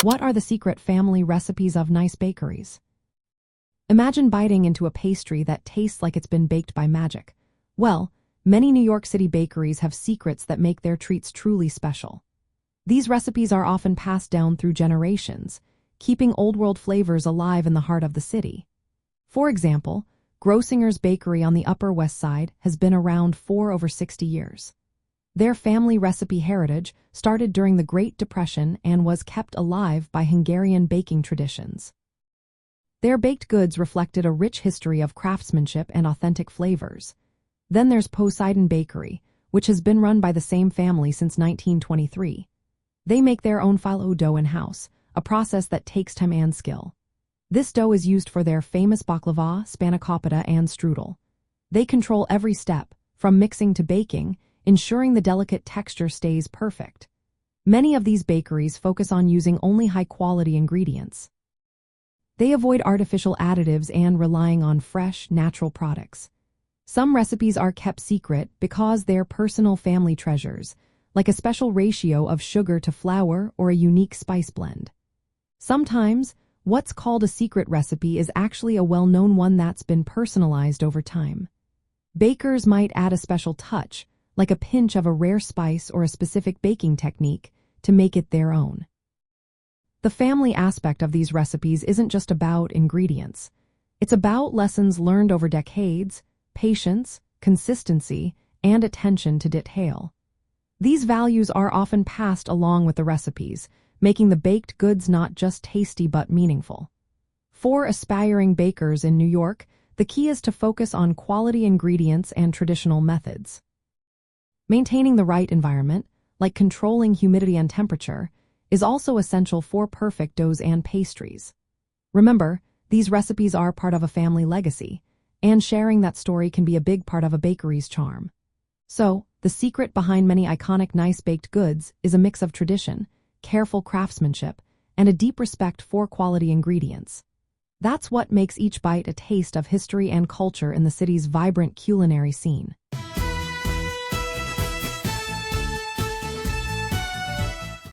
What are the secret family recipes of nice bakeries? Imagine biting into a pastry that tastes like it's been baked by magic. Well, many New York City bakeries have secrets that make their treats truly special. These recipes are often passed down through generations, keeping old-world flavors alive in the heart of the city. For example, Grossinger's Bakery on the Upper West Side has been around for over 60 years. Their family recipe heritage started during the Great Depression and was kept alive by Hungarian baking traditions. Their baked goods reflected a rich history of craftsmanship and authentic flavors. Then there's Poseidon Bakery, which has been run by the same family since 1923. They make their own phyllo dough in-house, a process that takes time and skill. This dough is used for their famous baklava, spanakopita, and strudel. They control every step, from mixing to baking, ensuring the delicate texture stays perfect. Many of these bakeries focus on using only high-quality ingredients. They avoid artificial additives and relying on fresh, natural products. Some recipes are kept secret because they're personal family treasures, like a special ratio of sugar to flour or a unique spice blend. Sometimes, what's called a secret recipe is actually a well-known one that's been personalized over time. Bakers might add a special touch, like a pinch of a rare spice or a specific baking technique, to make it their own. The family aspect of these recipes isn't just about ingredients. It's about lessons learned over decades, patience, consistency, and attention to detail. These values are often passed along with the recipes, making the baked goods not just tasty but meaningful. For aspiring bakers in New York, the key is to focus on quality ingredients and traditional methods. Maintaining the right environment, like controlling humidity and temperature, is also essential for perfect doughs and pastries. Remember, these recipes are part of a family legacy, and sharing that story can be a big part of a bakery's charm. So, the secret behind many iconic nice baked goods is a mix of tradition, careful craftsmanship, and a deep respect for quality ingredients. That's what makes each bite a taste of history and culture in the city's vibrant culinary scene.